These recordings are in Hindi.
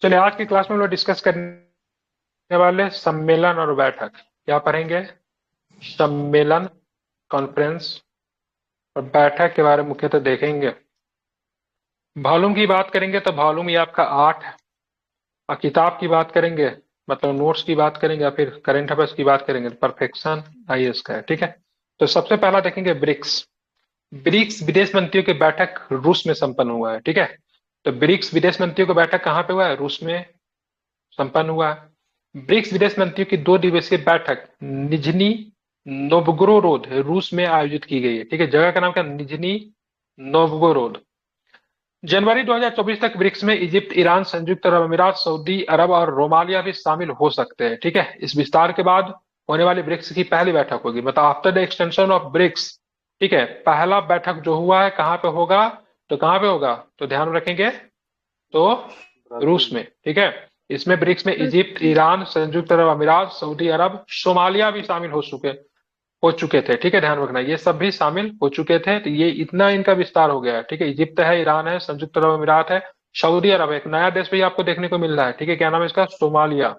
चलिए, आज की क्लास में हम लोग डिस्कस करने वाले सम्मेलन और बैठक। क्या पढ़ेंगे? सम्मेलन, कॉन्फ्रेंस और बैठक के बारे में मुख्यतः देखेंगे। वॉल्यूम की बात करेंगे तो वॉल्यूम ये आपका 8। और किताब की बात करेंगे, मतलब नोट्स की बात करेंगे या फिर करंट अफेयर्स की बात करेंगे, परफेक्शन आईएएस का है। ठीक है, तो सबसे पहला देखेंगे ब्रिक्स। ब्रिक्स विदेश मंत्रियों की बैठक रूस में संपन्न हुआ है। ठीक है, तो ब्रिक्स विदेश मंत्रियों की बैठक कहाँ पे हुआ है? रूस में संपन्न हुआ है। ब्रिक्स विदेश मंत्रियों की 2 दिवसीय बैठक निजनी नोवगोरोड रूस में आयोजित की गई है। ठीक है, जगह का नाम क्या? Nizhny Novgorod. जनवरी 2024 तक ब्रिक्स में इजिप्ट, ईरान, संयुक्त अरब अमीरात, सऊदी अरब और रोमालिया भी शामिल हो सकते हैं। ठीक है, इस विस्तार के बाद होने वाली ब्रिक्स की पहली बैठक होगी, मतलब after the extension of BRICS. ठीक है, पहला बैठक जो हुआ है कहाँ पे होगा? तो कहाँ पे होगा? तो ध्यान रखेंगे, तो रूस ब्राजील। में। ठीक है, इसमें ब्रिक्स में इजिप्ट, ईरान, संयुक्त अरब अमीरात, सऊदी अरब, सोमालिया भी शामिल हो चुके थे। ठीक है, ध्यान रखना, ये सब भी शामिल हो चुके थे। तो ये इतना इनका विस्तार हो गया है। ठीक है, इजिप्त है, ईरान है, संयुक्त अरब अमीरात है, सऊदी अरब है, एक नया देश भी आपको देखने को मिल रहा है। ठीक है, क्या नाम है इसका? सोमालिया।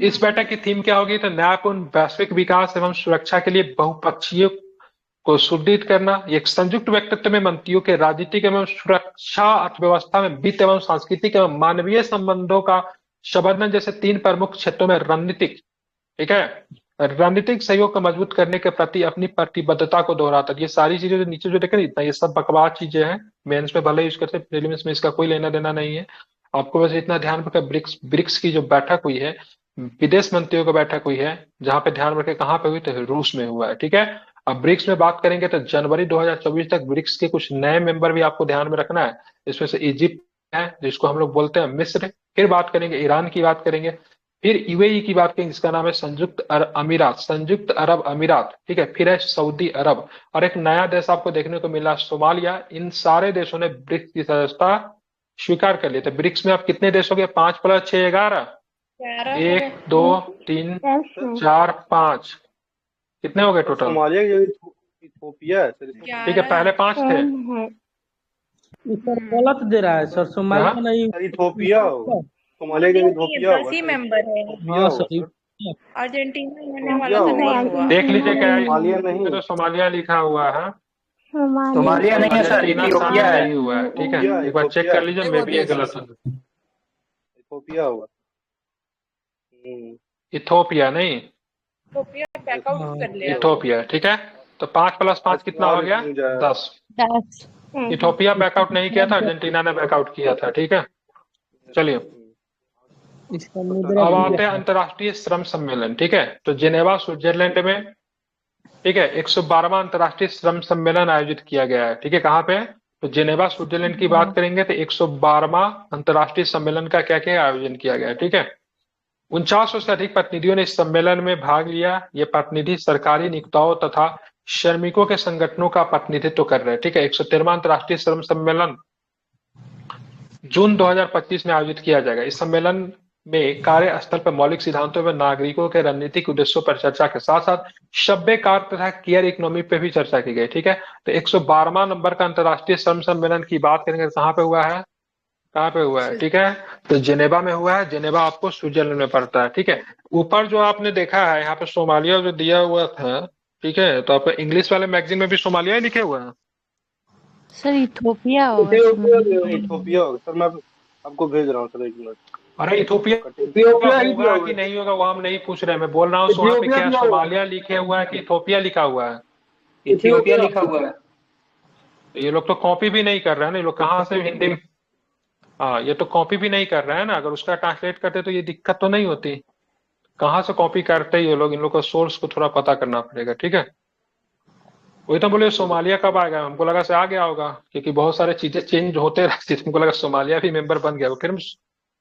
इस बैठक की थीम क्या होगी? तो न्यायपूर्ण वैश्विक विकास एवं सुरक्षा के लिए बहुपक्षीय को सुदृढ़ करना। एक संयुक्त व्यक्तित्व में मंत्रियों के राजनीतिक एवं सुरक्षा, अर्थव्यवस्था में वित्त एवं सांस्कृतिक एवं मानवीय संबंधों का संवर्धन जैसे 3 प्रमुख क्षेत्रों में रणनीतिक, ठीक है, रणनीतिक सहयोग को मजबूत करने के प्रति अपनी प्रतिबद्धता को दोहराता है। ये सारी चीजें जो नीचे जो देखे ना, इतना ये सब बकवास चीजें हैं। मेंस में भले यूज करते हैं, प्रीलिम्स में इसका कोई लेना देना नहीं है। आपको बस इतना ध्यान रखना, ब्रिक्स ब्रिक्स की जो बैठक हुई है, विदेश मंत्रियों की बैठक हुई है, जहां पे ध्यान रखे कहाँ पे हुई? तो रूस में हुआ है। ठीक है, अब ब्रिक्स में बात करेंगे तो जनवरी 2024 तक ब्रिक्स के कुछ नए मेंबर भी आपको ध्यान में रखना है। इसमें से इजिप्ट है, जिसको हम लोग बोलते हैं मिस्र। फिर बात करेंगे ईरान की, बात करेंगे फिर यूएई की बात करेंगे, जिसका नाम है संयुक्त अरब अमीरात। ठीक है, फिर है सऊदी अरब, और एक नया देश आपको देखने को मिला, सोमालिया। इन सारे देशों ने ब्रिक्स की सदस्यता स्वीकार कर लिया। तो ब्रिक्स में आप कितने देश हो गए? 5 + 6 11। 1 2 3 4 5, कितने हो गए टोटल? सोमालिया की जगह इथोपिया है सर, इसमें ठीक है, पहले 5 थे। ये सर गलत दे रहा है सर, हाँ, सोमालिया नहीं। सर इथोपिया होगा। सोमालिया की जगह इथोपिया 10 होगा ही सर, मेंबर है। इथोपिया हाँ होगा सर। सर। अर्जेंटीना होने इथोपिया वाला था होगा। नहीं हुआ। देख लीजिए क्या है, सोमालिया इसमें नहीं, तो सोमालिया लिखा हुआ है। सोमालिया नहीं है सर, अर्जेंटीना इथियोपिया शामिल है। नहीं हुआ है। ठीक है, इथोपिया एक बार चेक इथोपिया कर लीजिए, मे भी ये गलत है। इथोपिया होगा। इथोपिया नहीं, इथोपिया बैकआउट कर लिया। इथोपिया होगा। इथोपिया। ठीक है, तो 5 + 5 कितना हो आज गया? न्यूज आया। 10। इथोपिया बैकआउट नहीं किया था, अर्जेंटीना ने बैकआउट किया था। ठीक है, चलिए इसका मुद्रा अब भी आते हैं है। अंतर्राष्ट्रीय श्रम सम्मेलन। ठीक है, तो जेनेवा स्विट्जरलैंड में, ठीक है, 112वां अंतर्राष्ट्रीय श्रम सम्मेलन आयोजित किया गया है। ठीक है, कहाँ पे? तो जेनेवा स्विट्जरलैंड की बात करेंगे तो 112वां अंतर्राष्ट्रीय सम्मेलन का क्या क्या आयोजन किया गया है। ठीक है, 4900 से अधिक प्रतिनिधियों ने इस सम्मेलन में भाग लिया। ये प्रतिनिधि सरकारी नियोक्ताओं तथा श्रमिकों के संगठनों का प्रतिनिधित्व कर रहे हैं। ठीक है, 113वां अंतर्राष्ट्रीय श्रम सम्मेलन जून 2025 में आयोजित किया जाएगा। इस सम्मेलन में कार्यस्थल पर मौलिक सिद्धांतों एवं नागरिकों के रणनीतिक उद्देश्यों पर चर्चा के साथ साथ सभ्य कार्य तथा केयर इकोनॉमी पे भी चर्चा की गई। ठीक है, तो 112वां नंबर का अंतर्राष्ट्रीय श्रम सम्मेलन की बात करेंगे, कहाँ पे हुआ है? कहाँ पे हुआ है? ठीक है, तो जेनेवा में हुआ है। जेनेवा आपको स्विट्जरलैंड में पड़ता है। ठीक है, ऊपर जो आपने देखा है यहाँ पे सोमालिया जो दिया हुआ था, ठीक है, तो आपको इंग्लिश वाले मैगजीन में भी सोमालिया ही लिखे हुए हैं। सर इथोपिया होगा। इथोपिया होगा सर, मैं आपको भेज रहा हूँ सर, 1 मिनट। अरे इथोपिया इथियोपिया ही दिया होगा हुआ कि है। नहीं होगा वो हम नहीं पूछ रहे, मैं बोल रहा हूँ वहाँ पे क्या सोमालिया लिखे हुआ है कि इथोपिया लिखा हुआ है? इथियोपिया लिखा हुआ है। तो ये लोग तो कॉपी भी नहीं कर रहे हैं ना, ये लोग कहाँ से हिंदी में, हाँ, ये तो कॉपी भी नहीं कर रहे हैं ना। अगर उसका ट्रांसलेट करते तो ये दिक्कत तो नहीं होती। कहाँ से कॉपी करते ही ये लोग? इन लोग का सोर्स को थोड़ा पता करना पड़ेगा। ठीक है, वही तो बोले सोमालिया कब आएगा, हमको लगा से आ गया होगा, क्योंकि बहुत सारे चीजें चेंज होते रहती थी, हमको लगा सोमालिया भी मेंबर बन गया। फिर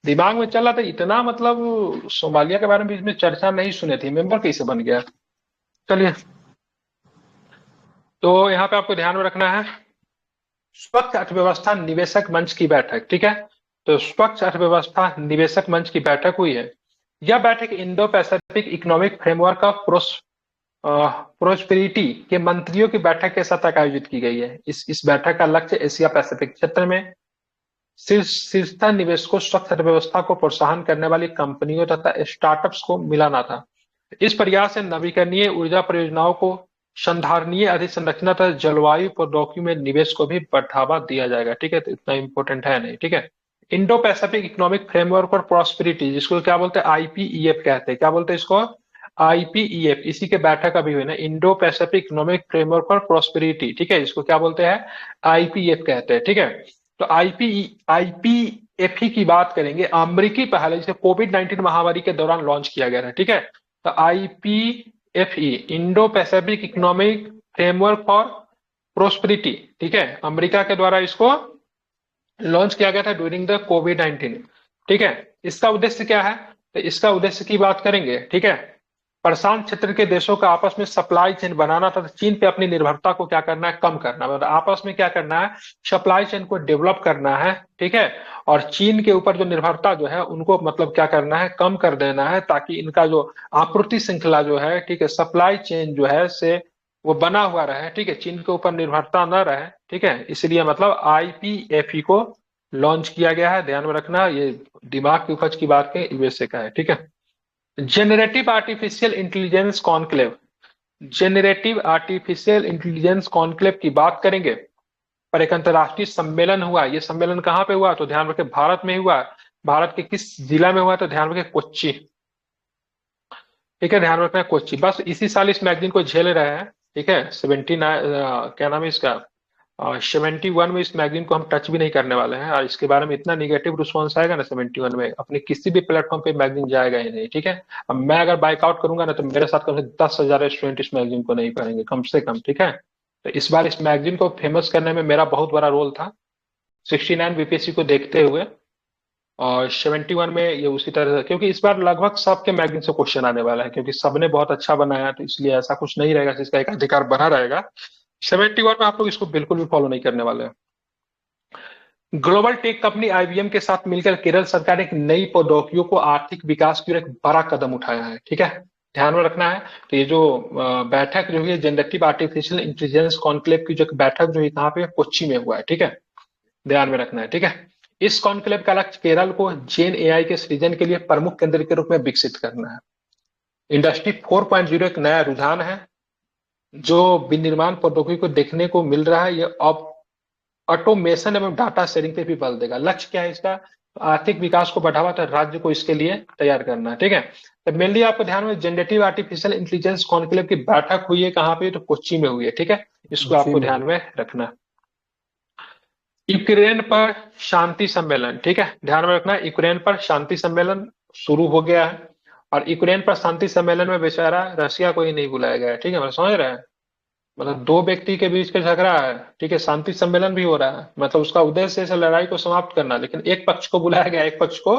दिमाग में चल रहा था इतना, मतलब सोमालिया के बारे में इसमें चर्चा नहीं सुनी थी, मेंबर कैसे बन गया? चलिए, तो यहाँ पे आपको ध्यान में रखना है स्वच्छ अर्थव्यवस्था निवेशक मंच की बैठक। ठीक है, तो स्वच्छ अर्थव्यवस्था निवेशक मंच की बैठक हुई है। यह बैठक Indo Pacific economic framework of prosperity के मंत्रियों की बैठक के साथ आयोजित की गई है। इस बैठक का लक्ष्य एशिया पैसिफिक क्षेत्र में शीर्षस्थ निवेशकों, स्वच्छ अर्थव्यवस्था को प्रोत्साहन करने वाली कंपनियों तथा स्टार्टअप्स को मिलाना था। इस प्रयास से नवीकरणीय ऊर्जा परियोजनाओं को, संधारणीय अधिसंरचना तथा जलवायु प्रौद्योगिकी में निवेश को भी बढ़ावा दिया जाएगा। ठीक है, तो इतना इंपॉर्टेंट है नहीं। ठीक है, Indo Pacific economic framework for prosperity, जिसको क्या बोलते हैं, आईपीईएफ कहते हैं। क्या बोलते हैं इसको, आईपीईएफ। इसी के बैठक अभी हुई ना, Indo Pacific economic framework for prosperity. ठीक है, इसको क्या बोलते हैं, आईपीएफ कहते हैं। ठीक है, तो आईपीएफई की बात करेंगे। अमेरिकी पहल, जिसे कोविड-19 महामारी के दौरान लॉन्च किया गया था। ठीक है, तो IPEF, Indo Pacific economic framework for prosperity, ठीक है, अमेरिका के द्वारा इसको लॉन्च किया गया था ड्यूरिंग द कोविड-19। ठीक है, इसका उद्देश्य क्या है, तो इसका उद्देश्य की बात करेंगे। ठीक है, प्रशांत क्षेत्र के देशों का आपस में सप्लाई चेन बनाना था, चीन पे अपनी निर्भरता को क्या करना है, कम करना, मतलब आपस में क्या करना है, सप्लाई चेन को डेवलप करना है। ठीक है, और चीन के ऊपर जो निर्भरता जो है उनको मतलब क्या करना है, कम कर देना है, ताकि इनका जो आपूर्ति श्रृंखला जो है, ठीक है, सप्लाई चेन जो है से वो बना हुआ रहे। ठीक है, चीन के ऊपर निर्भरता न रहे। ठीक है, इसलिए मतलब आईपीएफई को लॉन्च किया गया है, ध्यान में रखना। ये दिमाग की उपज की बात के यूएसए का है। ठीक है, generative artificial intelligence conclave, generative artificial intelligence conclave की बात करेंगे। पर एक अंतर्राष्ट्रीय सम्मेलन हुआ, ये सम्मेलन कहाँ पे हुआ, तो ध्यान रखें भारत में हुआ। भारत के किस जिला में हुआ, तो ध्यान रखें कोच्चि। ठीक है, ध्यान रखना है कोच्चि। बस इसी साल इस मैगजीन को झेल रहे हैं। ठीक है, 79 क्या नाम है इसका, 71 में इस मैगजीन को हम टच भी नहीं करने वाले हैं, और इसके बारे में इतना निगेटिव रिस्पॉन्स आएगा ना 71 में, अपने किसी भी प्लेटफॉर्म पे मैगजीन जाएगा ही नहीं। ठीक है, अब मैं अगर बाइकआउट करूंगा ना, तो मेरे साथ कम से 10,000 स्टूडेंट इस मैगजीन को नहीं पढ़ेंगे कम से कम। ठीक है, तो इस बार इस मैगजीन को फेमस करने में मेरा बहुत बड़ा रोल था, 69 बीपीएससी को देखते हुए, और 71 में ये उसी तरह से, क्योंकि इस बार लगभग सबके मैगजीन से क्वेश्चन आने वाला है, क्योंकि सबने बहुत अच्छा बनाया, तो इसलिए ऐसा कुछ नहीं रहेगा जिसका एक अधिकार बना रहेगा। 71 में आप लोग इसको बिल्कुल भी फॉलो नहीं करने वाले हैं। ग्लोबल टेक कंपनी आईबीएम के साथ मिलकर केरल सरकार ने एक नई प्रौद्योगिकियों को आर्थिक विकास की ओर एक बड़ा कदम उठाया है। ठीक है, ध्यान में रखना है। तो ये जो बैठक जो है जनरेटिव आर्टिफिशियल इंटेलिजेंस कॉन्क्लेव की जो बैठक जो है कहाँ पे, कोच्चि में हुआ है। ठीक है, ध्यान में रखना है। ठीक है, इस कॉन्क्लेव का लक्ष्य केरल को जेन एआई के सृजन के लिए प्रमुख केंद्र के रूप में विकसित करना है। इंडस्ट्री 4.0 एक नया रुझान है जो विनिर्माण प्रौद्योगिकी को देखने को मिल रहा है। ये ऑटोमेशन एवं डाटा शेयरिंग पे भी बल देगा। लक्ष्य क्या है इसका, तो आर्थिक विकास को बढ़ावा, तो राज्य को इसके लिए तैयार करना है। ठीक है, तो मेनली आपको ध्यान में जनरेटिव आर्टिफिशियल इंटेलिजेंस कॉन्क्लेव की बैठक हुई है कहाँ पे, तो कोच्चि में हुई है। ठीक है, इसको आपको ध्यान में रखना। यूक्रेन पर शांति सम्मेलन, ठीक है, ध्यान में रखना, यूक्रेन पर शांति सम्मेलन शुरू हो गया है, और यूक्रेन पर शांति सम्मेलन में बेचारा रशिया को ही नहीं बुलाया गया है। ठीक है, मतलब समझ रहे हैं, मतलब दो व्यक्ति के बीच का झगड़ा है। ठीक है, शांति सम्मेलन भी हो रहा है, मतलब उसका उद्देश्य है लड़ाई को समाप्त करना, लेकिन एक पक्ष को बुलाया गया, एक पक्ष को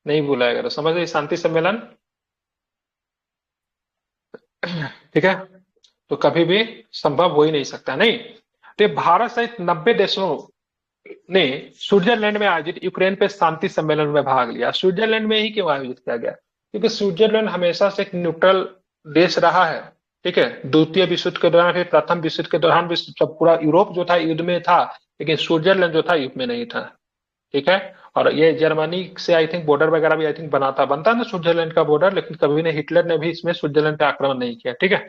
नहीं बुलाया गया। तो समझ रहे, शांति सम्मेलन। ठीक है, तो कभी भी संभव हो ही नहीं सकता। नहीं, तो भारत सहित 90 देशों ने स्विट्जरलैंड में आयोजित यूक्रेन पे शांति सम्मेलन में भाग लिया। स्विट्जरलैंड में ही क्यों आयोजित किया गया, क्योंकि स्विट्जरलैंड हमेशा से एक न्यूट्रल देश रहा है। ठीक है, द्वितीय विश्व युद्ध के दौरान, फिर प्रथम विश्व युद्ध के दौरान भी जब पूरा यूरोप जो था युद्ध में था, लेकिन स्विट्जरलैंड जो था युद्ध में नहीं था। ठीक है, और ये जर्मनी से आई थिंक बॉर्डर वगैरह भी आई थिंक बनता ना स्विट्जरलैंड का बॉर्डर, लेकिन कभी ने हिटलर ने भी इसमें स्विट्जरलैंड पे आक्रमण नहीं किया। ठीक है,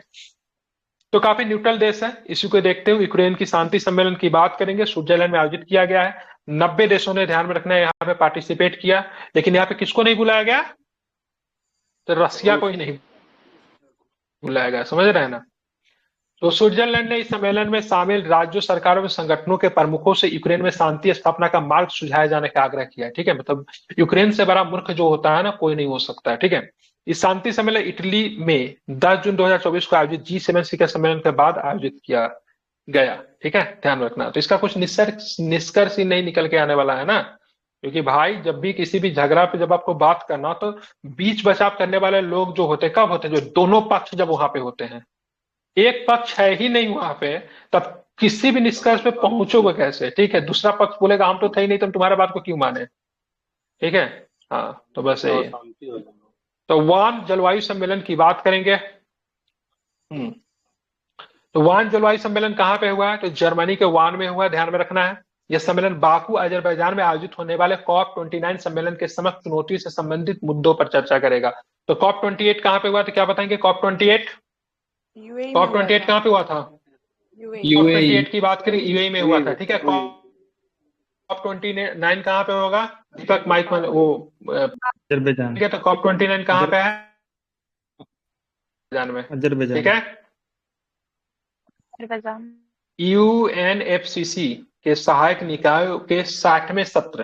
तो काफी न्यूट्रल देश है। इसी को देखते हुए यूक्रेन की शांति सम्मेलन की बात करेंगे, स्विट्जरलैंड में आयोजित किया गया है। 90 देशों ने, ध्यान में रखना है, यहाँ पे पार्टिसिपेट किया, लेकिन यहाँ पे किसको नहीं बुलाया गया, तो रशिया को ही नहीं बुलाया गया। समझ रहे हैं ना। तो स्विट्जरलैंड ने इस सम्मेलन में शामिल राज्यों, सरकारों और संगठनों के प्रमुखों से यूक्रेन में शांति स्थापना का मार्ग सुझाए जाने का आग्रह किया। ठीक है, मतलब यूक्रेन से बड़ा मूर्ख जो होता है ना, कोई नहीं हो सकता है। ठीक है, इस शांति सम्मेलन इटली में 10 जून 2024 को आयोजित G7 शिखर सम्मेलन के बाद आयोजित किया गया। ठीक है, ध्यान रखना। तो इसका कुछ निष्कर्ष ही नहीं निकल के आने वाला है ना, क्योंकि भाई जब भी किसी भी झगड़ा पे जब आपको बात करना, तो बीच बचाव करने वाले लोग जो होते कब होते हैं, जो दोनों पक्ष जब वहां पे होते हैं। एक पक्ष है ही नहीं वहां पे, तब किसी भी निष्कर्ष पे पहुंचोगे कैसे। ठीक है, दूसरा पक्ष बोलेगा हम तो थे ही नहीं, तुम तुम्हारे बात को क्यों माने। ठीक है, हाँ, तो बस यही। तो वान जलवायु सम्मेलन की बात करेंगे। तो वान जलवायु सम्मेलन कहाँ पे हुआ है, तो जर्मनी के वान में हुआ, ध्यान में रखना है। यह सम्मेलन बाकू अजरबैजान में आयोजित होने वाले COP29 सम्मेलन के समक्ष चुनौती से संबंधित मुद्दों पर चर्चा करेगा। तो COP28 कहाँ पे हुआ था, क्या बताएंगे? COP28 यूएई में कॉप हुआ 28 था। कहाँ पे हुआ था? यूएई COP 28 की बात करें यूएई में हुआ था, ठीक है। यूएई। COP 29 कहाँ पे होगा? दीपक माइक में वो अजरबैजान। ठीक है। तो COP 29 कहाँ पे है? अजरबैजान में, अजरबैजान। ठीक है। अजरबैजान। UNFCCC के सहायक निकायों के 60वें सत्र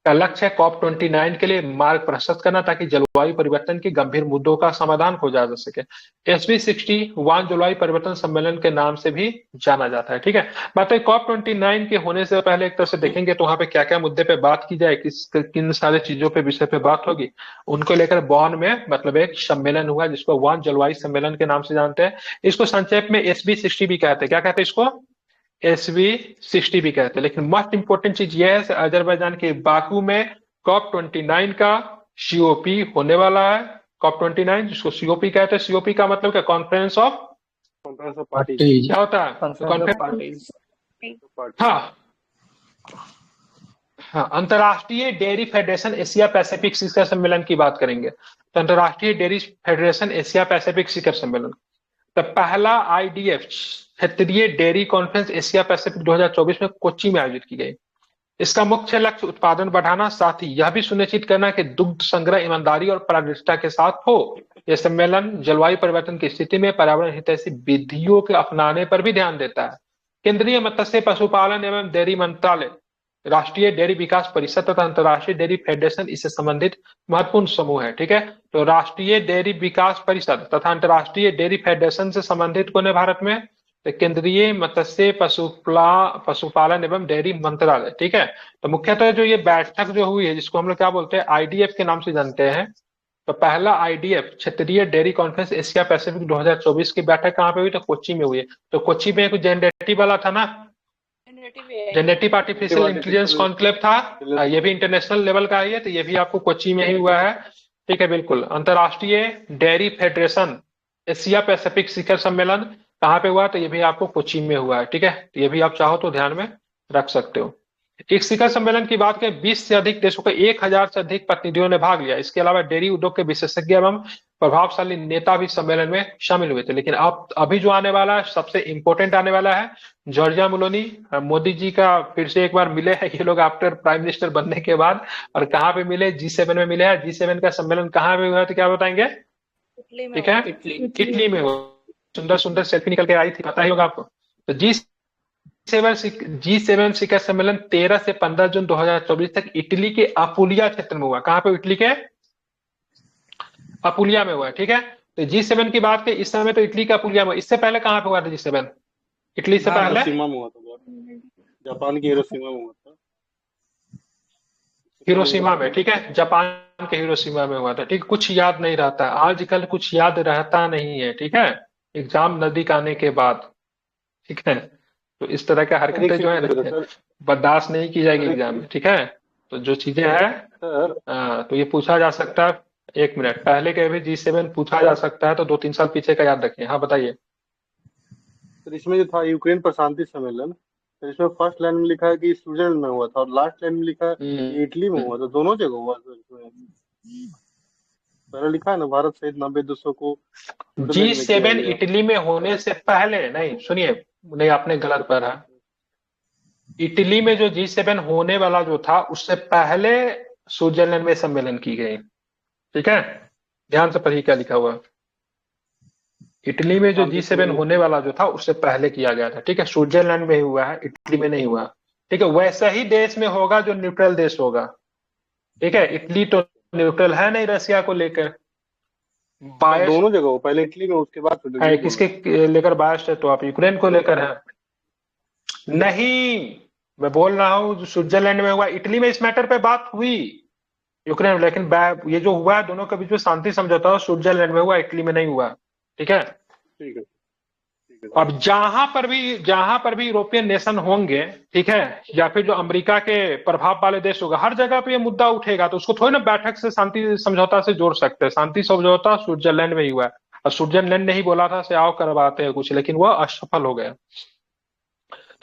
का लक्ष्य है COP29 के लिए मार्ग प्रशस्त करना, ताकि जलवायु परिवर्तन के गंभीर मुद्दों का समाधान खोजा जा सके। SV60 वान जलवायु परिवर्तन सम्मेलन के नाम से भी जाना जाता है, ठीक है। बात है COP29 के होने से पहले एक तरह से देखेंगे तो वहां पे क्या क्या मुद्दे पे बात की जाए, किन सारे चीजों पे विषय पे बात होगी, उनको लेकर बॉन में मतलब एक सम्मेलन हुआ जिसको वान जलवायु सम्मेलन के नाम से जानते हैं। इसको संक्षेप में SV60 भी कहते हैं। क्या कहते हैं इसको? SV60 भी कहते हैं। लेकिन मोस्ट इंपोर्टेंट चीज यह है अजरबैजान के बाकू में COP29 का COP होने वाला है। COP29 जिसको COP कहते हैं, COP का मतलब क्या? Conference of party. क्या होता है? कॉन्फ्रेंस। हाँ हाँ, अंतर्राष्ट्रीय डेयरी फेडरेशन एशिया पैसिफिक शिखर सम्मेलन की बात करेंगे तो अंतर्राष्ट्रीय डेयरी फेडरेशन एशिया पैसिफिक शिखर सम्मेलन, तो पहला IDF क्षेत्रीय डेयरी कॉन्फ्रेंस एशिया पैसिफिक 2024 में कोच्चि में आयोजित की गई। इसका मुख्य लक्ष्य उत्पादन बढ़ाना, साथ ही यह भी सुनिश्चित करना कि दुग्ध संग्रह ईमानदारी और पारदर्शिता के साथ हो। यह सम्मेलन जलवायु परिवर्तन की स्थिति में पर्यावरण हितैषी विधियों के अपनाने पर भी ध्यान देता है। केंद्रीय मत्स्य पशुपालन एवं डेयरी मंत्रालय, राष्ट्रीय डेयरी विकास परिषद तथा अंतर्राष्ट्रीय डेयरी फेडरेशन इससे संबंधित महत्वपूर्ण समूह है, ठीक है। तो राष्ट्रीय डेयरी विकास परिषद तथा अंतर्राष्ट्रीय डेयरी फेडरेशन से संबंधित कौन है भारत में? तो केंद्रीय मत्स्य पशुपालन एवं डेयरी मंत्रालय, ठीक है। तो मुख्यतः जो ये बैठक जो हुई है, जिसको हम लोग क्या बोलते हैं, IDF के नाम से जानते हैं। तो पहला IDF क्षेत्रीय डेयरी कॉन्फ्रेंस एशिया पैसिफिक 2024 की बैठक कहाँ पे हुई? तो कोच्चि में हुई है। तो कोच्चि में कुछ जनरेटिव वाला था ना, जेनेटिव आर्टिफिशियल इंटेलिजेंस कॉन्क्लेव था। ये भी इंटरनेशनल लेवल का ही है, तो ये भी आपको कोच्चि में ही हुआ है, ठीक है। बिल्कुल। अंतर्राष्ट्रीय डेयरी फेडरेशन एशिया पैसिफिक शिखर सम्मेलन कहाँ पे हुआ? तो ये भी आपको कोच्चि में हुआ है, ठीक है। तो ये भी आप चाहो तो ध्यान में रख सकते हो। इस शिखर सम्मेलन की बात करें, 20 से अधिक देशों के 1000 से अधिक प्रतिनिधियों ने भाग लिया। इसके अलावा डेयरी उद्योग के विशेषज्ञ एवं प्रभावशाली नेता भी सम्मेलन में शामिल हुए थे। लेकिन अब अभी जो आने वाला है, सबसे इंपॉर्टेंट आने वाला है, जॉर्जिया मेलोनी मोदी जी का फिर से एक बार मिले हैं ये लोग आफ्टर प्राइम मिनिस्टर बनने के बाद। और कहाँ पे मिले? G7 में मिले हैं। G7 का सम्मेलन कहाँ पे हुआ? तो क्या बताएंगे? ठीक है, इटली में हुआ। सुंदर सुंदर सेल्फी निकल के आई थी, पता ही होगा आपको। तो G7 शिखर सम्मेलन 13 से 15 जून 2024 तक इटली के अपुलिया क्षेत्र में हुआ। कहाँ पे? इटली के अपुलिया में हुआ, ठीक है। तो G7 की बात करें, इस समय तो इटली का अपुलिया में। इससे पहले कहाँ पे हुआ था G7? इटली से पहले हिरोशिमा में हुआ था, जापान की हिरोशिमा में हुआ था। हिरोशिमा में, ठीक है। जापान के हिरोशिमा में हुआ था, ठीक। कुछ याद नहीं रहता आजकल, कुछ याद रहता नहीं है, ठीक है, एग्जाम नजदीक आने के बाद, ठीक है। तो इस तरह का हरकतें जो है ना, बर्दाश्त नहीं की जाएगी एग्जाम में, ठीक है। तो जो चीजें हैं तो ये पूछा जा सकता है। 1 मिनट पहले के भी G7 पूछा जा सकता है, तो 2-3 साल पीछे का याद रखिए। हाँ बताइए। तो इसमें जो था यूक्रेन प्रशांति सम्मेलन, तो इसमें फर्स्ट लाइन में लिखा है कि स्विट्जरलैंड में हुआ था, और लास्ट लाइन में लिखा है कि इटली में हुआ था। दोनों जगह हुआ था इसमें। पहले लिखा है ना, भारत सहित 90 देशों को G7 इटली में होने से पहले नहीं, सुनिए, नहीं आपने गलत पढ़ा। इटली में जो G7 होने वाला जो था, उससे पहले स्विट्जरलैंड में सम्मेलन की गई, ठीक है। ध्यान से पढ़िए क्या लिखा हुआ। इटली में जो G7 होने वाला जो था, उससे पहले किया गया था, ठीक है। स्विट्जरलैंड में ही हुआ है, इटली में नहीं हुआ, ठीक है। वैसा ही देश में होगा जो न्यूट्रल देश होगा, ठीक है। इटली तो न्यूट्रल है नहीं रसिया को लेकर, बायस दोनों जगह हो, पहले इटली में, उसके बाद किसके लेकर बायस है? तो आप यूक्रेन को लेकर है। नहीं, मैं बोल रहा हूँ स्विट्जरलैंड में हुआ, इटली में इस मैटर पे बात हुई यूक्रेन, लेकिन ये जो हुआ है दोनों के बीच में शांति समझौता हो, स्विट्जरलैंड में हुआ, इटली में नहीं हुआ, ठीक है। ठीक है। अब जहां पर भी यूरोपियन नेशन होंगे, ठीक है, या फिर जो अमेरिका के प्रभाव वाले देश होगा, हर जगह पे ये मुद्दा उठेगा, तो उसको थोड़ी ना बैठक से शांति समझौता से जोड़ सकते हैं। शांति समझौता स्विट्जरलैंड में ही हुआ है, और स्विट्जरलैंड ने ही बोला था से आओ करवाते हैं कुछ, लेकिन वह असफल हो गया।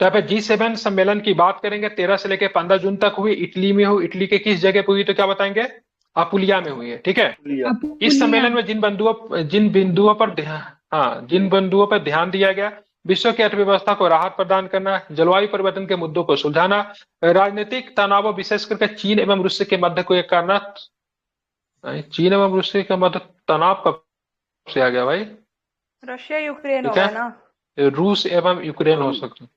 तो यहाँ पे G7 सम्मेलन की बात करेंगे, 13 से लेकर 15 जून तक हुई, इटली में हुई। इटली के किस जगह पे हुई तो क्या बताएंगे? अपुलिया में हुई है, ठीक है। लिया। इस सम्मेलन में जिन बिंदुओं पर ध्यान दिया गया, विश्व की अर्थव्यवस्था को राहत प्रदान करना, जलवायु परिवर्तन के मुद्दों को सुलझाना, राजनीतिक तनाव विशेष करके चीन एवं रूस के मध्य को एक करना। चीन एवं रूस के मध्य तनाव कब से आ गया भाई? रशिया यूक्रेन ठीक होगा है, ना। रूस एवं यूक्रेन हो सकता है।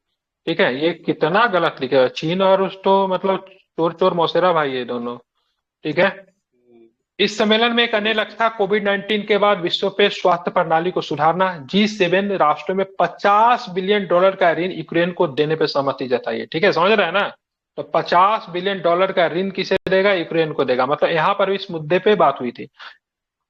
ठीक है, ये कितना गलत लिखा है। चीन और रूस तो मतलब चोर चोर मौसेरा भाई ये दोनों। ठीक है, इस सम्मेलन में एक अन्य लक्ष्य था कोविड-19 के बाद विश्व पे स्वास्थ्य प्रणाली को सुधारना। G7 राष्ट्रों में $50 बिलियन का ऋण यूक्रेन को देने पे सहमति जताई है। ठीक है, समझ रहे हैं ना? तो $50 बिलियन का ऋण किसे देगा? यूक्रेन को देगा। मतलब यहाँ पर भी इस मुद्दे पे बात हुई थी।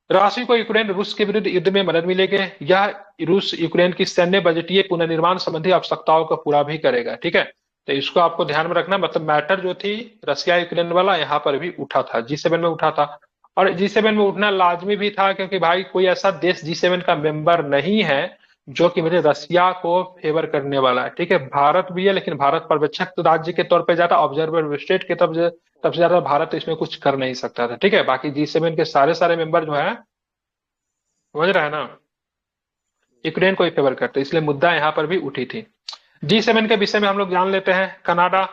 राशि को यूक्रेन रूस के विरुद्ध युद्ध में मदद मिलेगी। यह रूस यूक्रेन की सैन्य बजटीय पुनर्निर्माण संबंधी आवश्यकताओं को पूरा भी करेगा। ठीक है, तो इसको आपको ध्यान में रखना। मतलब मैटर जो थी रशिया यूक्रेन वाला यहाँ पर भी उठा था, G7 में उठा था। और G7 में उठना लाजमी भी था, क्योंकि भाई कोई ऐसा देश G7 का मेंबर नहीं है जो कि मेरे रशिया को फेवर करने वाला है। ठीक है, भारत भी है, लेकिन भारत पर्यवेक्षक राज्य के तौर पे जाता, ऑब्जर्वर स्टेट के तब से ज्यादा भारत इसमें कुछ कर नहीं सकता था। ठीक है, बाकी G7 के सारे मेंबर जो है, समझ रहा है ना, यूक्रेन को ही फेवर करते, इसलिए मुद्दा यहाँ पर भी उठी थी। G7 के विषय में हम लोग जान लेते हैं। कनाडा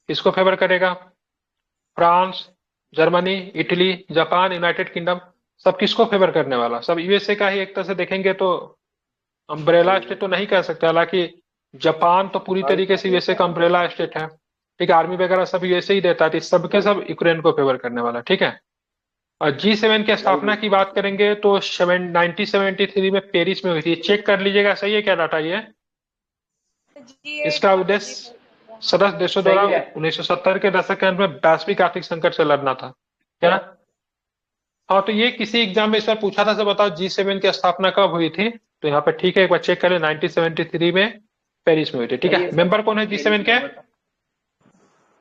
किसको फेवर करेगा? France, Germany, Italy, Japan, United kingdom, सब किसको फेवर करने वाला? सब यूएसए का ही। एक तरह से देखेंगे तो अम्ब्रेला स्टेट तो नहीं कह सकते, हालांकि जापान तो पूरी तरीके से यूएसए का अम्ब्रेला स्टेट है। ठीक है, आर्मी वगैरह सब यूएसए ही देता है, तो सबके सब यूक्रेन को फेवर करने वाला। ठीक है, और G7 की स्थापना की बात करेंगे तो 1973 में पेरिस में हुई थी। चेक कर लीजिएगा, सही है क्या डाटा ये? इसका उद्देश्य सदस्य देशों द्वारा 1970 के दशक के अंत में वैश्विक आर्थिक संकट से लड़ना था। क्या? हाँ, तो ये किसी एग्जाम में इस बार पूछा था। सब बताओ G7 की स्थापना कब हुई थी? तो यहाँ पे ठीक है, एक बार चेक करें, 1973 में पेरिस में हुई थी। ठीक है, मेंबर कौन है G7 के?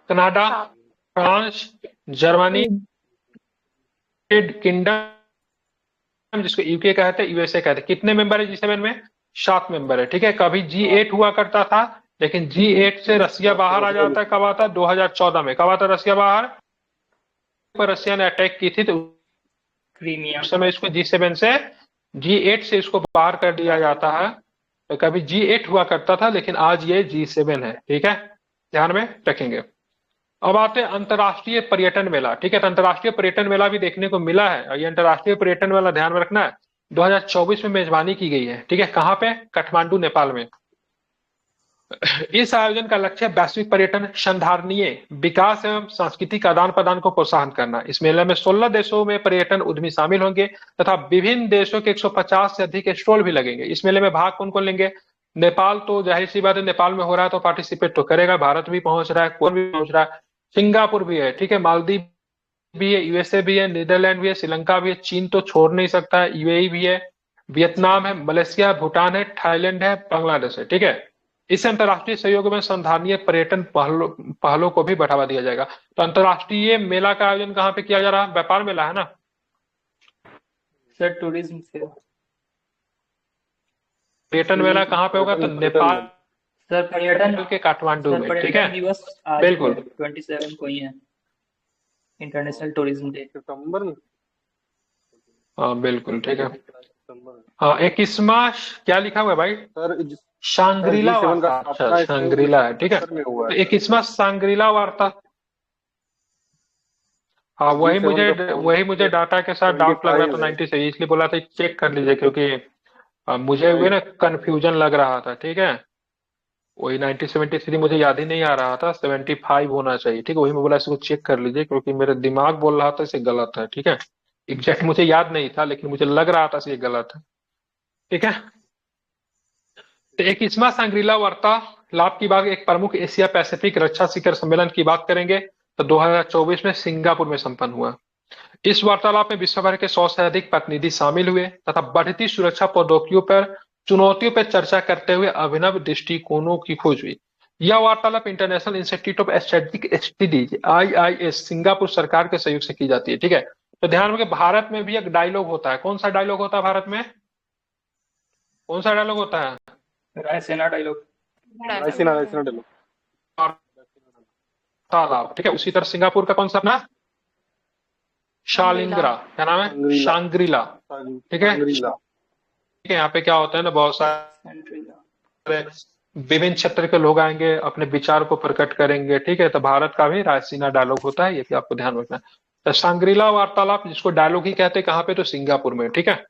कनाडा, फ्रांस, जर्मनी, किंगडम जिसको यूके कहते हैं, यूएसए कहते हैं। कितने मेंबर है G7 में? 7 मेंबर है। ठीक है, कभी G8 हुआ करता था, लेकिन G8 से रसिया बाहर आ जाता है। कब आता है? 2014 में। कब आता है रसिया बाहर? पर रसिया ने अटैक की थी, तो उस समय इसको G7 से G8 से इसको बाहर कर दिया जाता है। तो कभी G8 हुआ करता था, लेकिन आज ये G7 है। ठीक है, ध्यान में रखेंगे। अब आते हैं अंतर्राष्ट्रीय पर्यटन मेला। ठीक है, तो अंतर्राष्ट्रीय पर्यटन मेला भी देखने को मिला है, और ये अंतर्राष्ट्रीय पर्यटन मेला ध्यान में रखना है 2024 में मेजबानी की गई है। ठीक है, कहाँ पे? काठमांडू, नेपाल में। इस आयोजन का लक्ष्य वैश्विक पर्यटन, संधारणीय विकास एवं सांस्कृतिक आदान प्रदान को प्रोत्साहन करना। इस मेले में 16 देशों में पर्यटन उद्यमी शामिल होंगे तथा विभिन्न देशों के 150 से अधिक स्टॉल भी लगेंगे। इस मेले में भाग कौन कौन लेंगे? नेपाल तो जाहिर सी बात है, नेपाल में हो रहा है तो पार्टिसिपेट तो करेगा। भारत भी पहुंच रहा है, कौन भी पहुंच रहा है, सिंगापुर भी है। ठीक है, मालदीव भी है, यूएसए भी है, नीदरलैंड भी है, श्रीलंका भी है, चीन तो छोड़ नहीं सकता है, यूएई भी है, वियतनाम है, मलेशिया, भूटान है, थाईलैंड है, बांग्लादेश है। ठीक है, इस अंतर्राष्ट्रीय सहयोग में संधारणीय पर्यटन पहलों को भी बढ़ावा दिया जाएगा। तो अंतर्राष्ट्रीय मेला का आयोजन कहाँ पे किया जा रहा है? व्यापार मेला है ना सर? टूरिज्म से पर्यटन मेला कहाँ पे होगा? तो नेपाल सर पर्यटन के काठमांडू में। ठीक है, दिवस आज बिल्कुल 27 को ही है, इंटरनेशनल टूरिज्म डे। सितंबर में। हाँ बिल्कुल, ठीक है। सितंबर। हाँ, 21वां क्या लिखा हुआ है भाई? सर सांग्रीला G7 का वार्ता। अच्छा, स्थापना सांग्रीला है। ठीक है, में हुआ तो है। 21वां सांग्रीला वार्ता। हाँ, वही मुझे डाटा के साथ डाउट लग रहा था 90 से, इसलिए बोला था चेक कर लीजिए, क्योंकि मुझे हुए ना कंफ्यूजन लग रहा था। ठीक है, वही 1973 मुझे याद ही नहीं आ रहा था, 75 होना चाहिए। ठीक है, वही मैं बोला इसको चेक कर लीजिए, क्योंकि मेरा दिमाग बोल रहा था इसे गलत है। ठीक है, एग्जैक्ट मुझे याद नहीं था, लेकिन मुझे लग रहा था इसे गलत है। ठीक है, तो 21वां सांग्रीला वार्तालाप की बात एक प्रमुख एशिया पैसिफिक रक्षा शिखर सम्मेलन की बात करेंगे, तो 2024 में सिंगापुर में संपन्न हुआ। इस वार्तालाप में विश्व भर के 100 से अधिक प्रतिनिधि शामिल हुए तथा बढ़ती सुरक्षा प्रौद्योगिकियों पर चुनौतियों पर चर्चा करते हुए अभिनव दृष्टिकोणों की खोज हुई। यह वार्तालाप international institute of strategic studies IIS Singapore सरकार के सहयोग से की जाती है। ठीक है, तो ध्यान रखें, भारत में भी एक डायलॉग होता है। कौन सा डायलॉग होता है भारत में? कौन सा डायलॉग होता है? रायसेना डायलॉग। रायसीना रायसीना डायलॉग। तालाब, ठीक है। उसी तरह सिंगापुर का कौन सा अपना शालिंग्रा, क्या नाम है, सांग्रीला शांग्रीला, ठीक है। सांग्रीला। ठीक है, यहाँ पे क्या होता है ना, बहुत सारे विभिन्न क्षेत्र के लोग आएंगे, अपने विचार को प्रकट करेंगे, ठीक है। तो भारत का भी रायसीना डायलॉग होता है, ये भी आपको ध्यान रखना है। तो सांग्रीला वार्तालाप जिसको डायलॉग ही कहते हैं, कहाँ पे, तो सिंगापुर में, ठीक है।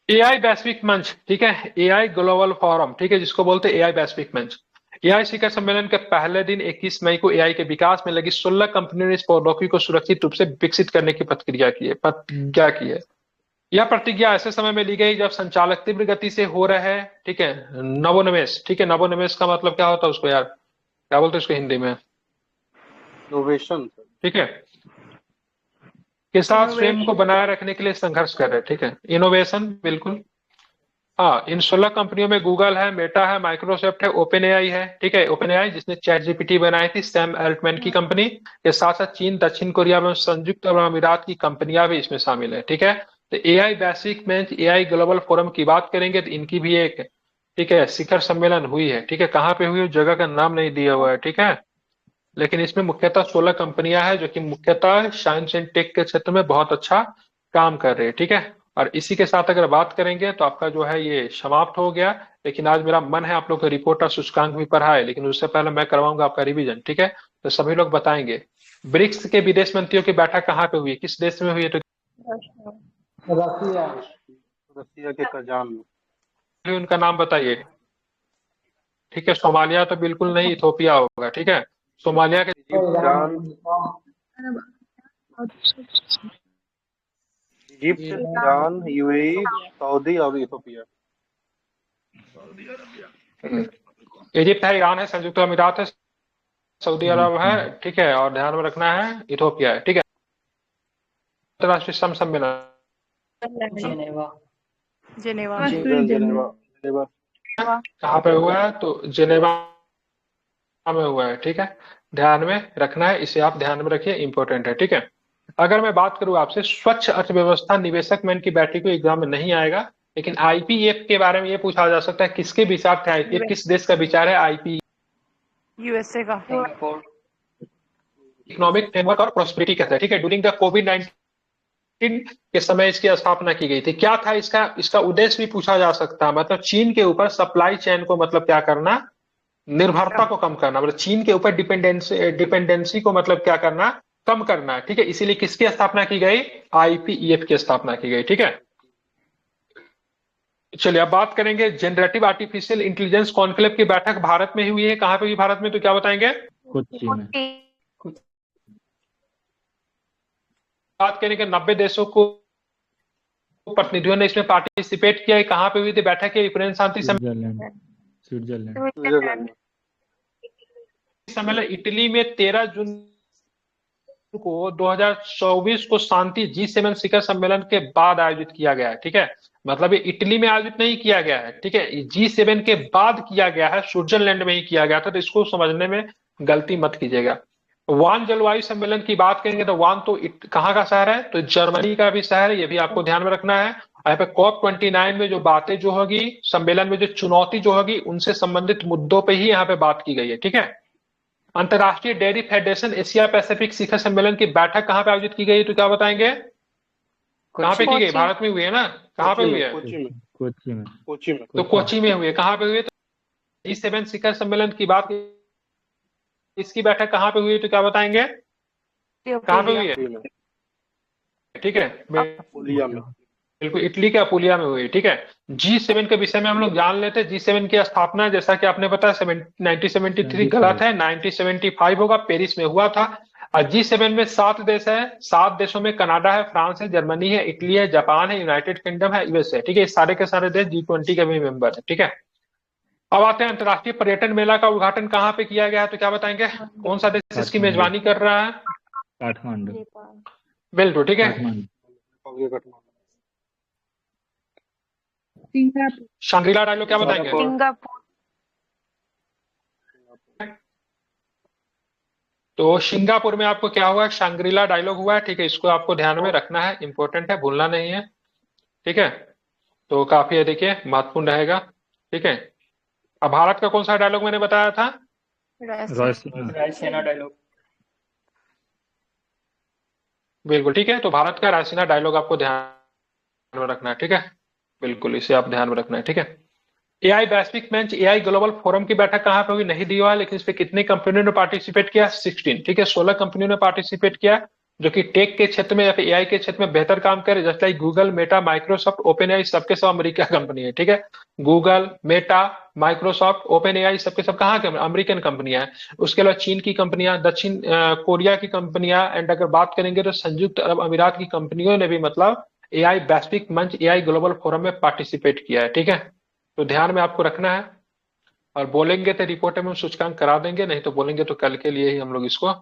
एआई वैश्विक मंच, ठीक है, एआई ग्लोबल फोरम, ठीक है, जिसको बोलते हैं एआई वैश्विक मंच। एआई शिखर सम्मेलन के पहले दिन 21 मई को एआई के विकास में लगी 16 कंपनियों ने इस प्रौद्योगिकी को सुरक्षित रूप से विकसित करने की प्रतिज्ञा की है। यह प्रतिज्ञा ऐसे समय में ली गई जब संचालक तीव्र गति से हो रहे हैं, ठीक है, नवोन्मेष, ठीक है। नवोन्मेष का मतलब क्या होता है उसको यार, क्या बोलते हैं उसको हिंदी में, इनोवेशन। ठीक है, के साथ स्वयं को बनाए रखने के लिए संघर्ष कर रहे हैं, ठीक है, इनोवेशन, बिल्कुल। हाँ, इन 16 कंपनियों में गूगल है, मेटा है, माइक्रोसॉफ्ट है, ओपन एआई है, ठीक है। ओपन एआई जिसने चैट जीपीटी बनाई थी, सैम अल्टमैन की कंपनी के साथ साथ चीन, दक्षिण कोरिया में संयुक्त अरब अमीरात की कंपनियां भी इसमें शामिल है, ठीक है। तो एआई वैश्विक मंच, एआई ग्लोबल फोरम की बात करेंगे तो इनकी भी एक, ठीक है, शिखर सम्मेलन हुई है, ठीक है। कहाँ पे हुई है, जगह का नाम नहीं दिया हुआ है, ठीक है। लेकिन इसमें मुख्यतः 16 कंपनियां हैं जो कि मुख्यतः साइंस एंड टेक के क्षेत्र में बहुत अच्छा काम कर रहे हैं, ठीक है। और इसी के साथ अगर बात करेंगे तो आपका जो है ये समाप्त हो गया। लेकिन आज मेरा मन है आप लोग को रिपोर्ट और सूचकांक भी पढ़ाए, लेकिन उससे पहले मैं करवाऊंगा आपका रिवीजन, ठीक है। तो सभी लोग बताएंगे ब्रिक्स के विदेश मंत्रियों की बैठक कहाँ पे हुई है, किस देश में हुई है, तो रसिया। रसिया के कजान में। उनका नाम बताइए, ठीक है। सोमालिया तो बिल्कुल नहीं, इथोपिया होगा, ठीक है। सोमालिया के इजिप्ट, ईरान, यूएई, सऊदी और इथोपिया। इजिप्ट है, ईरान है, संयुक्त अरब अमीरात है, सऊदी अरब है, ठीक है। और ध्यान में रखना है इथोपिया है, ठीक है। अंतर्राष्ट्रीय श्रम सम्मेलन जेनेवा। जेनेवा जेनेवा कहाँ पे हुआ है, तो जेनेवा में हुआ है, ठीक है। ध्यान में रखना है, इसे आप ध्यान में रखिए, इंपॉर्टेंट है, ठीक है। अगर मैं बात करूं आपसे स्वच्छ अर्थव्यवस्था निवेशक मैन की बैठक को एग्जाम में नहीं आएगा, लेकिन आईपीएफ के बारे में ये पूछा जा सकता है, किसके विचार थे आईपीएफ, किस देश का विचार है आईपी, यूएसए का। सिंगापुर। इकोनॉमिक फ्रेमवर्क और प्रोस्पेरिटी कहते हैं, ठीक है। ड्यूरिंग द कोविड-19 के समय इसकी स्थापना की गई थी। क्या था इसका इसका उद्देश्य भी पूछा जा सकता है, मतलब चीन के ऊपर सप्लाई चेन को, मतलब क्या करना, निर्भरता को कम करना, मतलब चीन के ऊपर डिपेंडेंसी को मतलब क्या करना, कम करना है, ठीक है। इसीलिए किसकी स्थापना की गई, आईपीईएफ की स्थापना की गई, ठीक है। चलिए अब बात करेंगे जनरेटिव आर्टिफिशियल इंटेलिजेंस कॉन्क्लेव की बैठक भारत में हुई है, कहां पे हुई भारत में, तो क्या बताएंगे, कोच्चि में। बात करेंगे 90 देशों को प्रतिनिधियों ने इसमें पार्टिसिपेट किया है, कहां पे हुई थी बैठक, यूक्रेन शांति स्विट्जरलैंड। सम्मेलन इटली में 13 जून को 2024 को शांति G7 शिखर सम्मेलन के बाद आयोजित किया गया है, ठीक है। मतलब ये इटली में आयोजित नहीं किया गया है, ठीक है, G7 के बाद किया गया है, स्विट्जरलैंड में ही किया गया था, तो इसको समझने में गलती मत कीजिएगा। वान जलवायु सम्मेलन की बात करेंगे तो वान तो कहाँ का शहर है, तो जर्मनी का भी शहर है, ये भी आपको ध्यान में रखना है। यहाँ पे COP29 में जो बातें जो होगी, सम्मेलन में जो चुनौती जो होगी, उनसे संबंधित मुद्दों पे ही यहाँ पे बात की गई है, ठीक है। अंतर्राष्ट्रीय डेयरी फेडरेशन एशिया पैसिफिक शिखर सम्मेलन की बैठक कहाँ पे आयोजित की गई, तो क्या बताएंगे, कहाँ पे की गई, भारत में हुई है ना, कहाँ पे हुई है, कोच्चि में। तो कोच्चि में हुई है, कहाँ पे हुई है, तो G7 शिखर सम्मेलन की बात, इसकी बैठक कहाँ पे हुई है, तो क्या बताएंगे, कहाँ पे हुई है, ठीक है, बिल्कुल इटली के अपुलिया में हुई, ठीक है। G7 के विषय में हम लोग जान लेते हैं। G7 की स्थापना जैसा कि आपने बताया 1973 गलत है, 1975 होगा, पेरिस में हुआ था। और G7 में 7 देश है, 7 देशों में कनाडा है, फ्रांस है, जर्मनी है, इटली है, जापान है, यूनाइटेड किंगडम है, यूएस है, ठीक है। सारे के सारे देश G20 के भी मेंबर है, ठीक है। अब आते हैं अंतर्राष्ट्रीय पर्यटन मेला का उद्घाटन कहाँ पे किया गया है, तो क्या बताएंगे, कौन सा देश इसकी मेजबानी कर रहा है, काठमांडू। बिल्कुल, ठीक है। शांग्रीला डायलॉग क्या बताएंगे, सिंगापुर। तो सिंगापुर में आपको क्या हुआ, शांग्रीला डायलॉग हुआ है, ठीक है। इसको आपको ध्यान में रखना है, इंपॉर्टेंट है, भूलना नहीं है, ठीक है। तो काफी है, देखिए महत्वपूर्ण रहेगा, ठीक है। अब भारत का कौन सा डायलॉग मैंने बताया था? रायसीना डायलॉग। बिल्कुल ठीक है, तो भारत का रायसीना डायलॉग आपको ध्यान में रखना है, ठीक है, बिल्कुल इसे आप ध्यान में रखना है, ठीक है। एआई वैश्विक मंच, एआई ग्लोबल फोरम की बैठक कहाँ पे हुई नहीं दी हुआ है, लेकिन इस पे कितनी कंपनियों ने पार्टिसिपेट किया? 16, ठीक है, 16 कंपनियों ने पार्टिसिपेट किया, जो कि टेक के क्षेत्र में या फिर एआई के क्षेत्र में बेहतर काम करे, जैसे like Google, Meta, Microsoft, open AI, सबके सब अमेरिका कंपनी है, ठीक है। Google, Meta, Microsoft, open AI सबके सब कहाँ के? अमेरिकन कंपनियां हैं। उसके अलावा चीन की कंपनियां, दक्षिण कोरिया की कंपनियां, एंड अगर बात करेंगे तो संयुक्त अरब अमीरात की कंपनियों ने भी मतलब एआई वैश्विक मंच, एआई ग्लोबल फोरम में पार्टिसिपेट किया है, ठीक है। तो ध्यान में आपको रखना है, और बोलेंगे तो रिपोर्ट में हम सूचकांक करा देंगे, नहीं तो बोलेंगे तो कल के लिए ही हम लोग इसको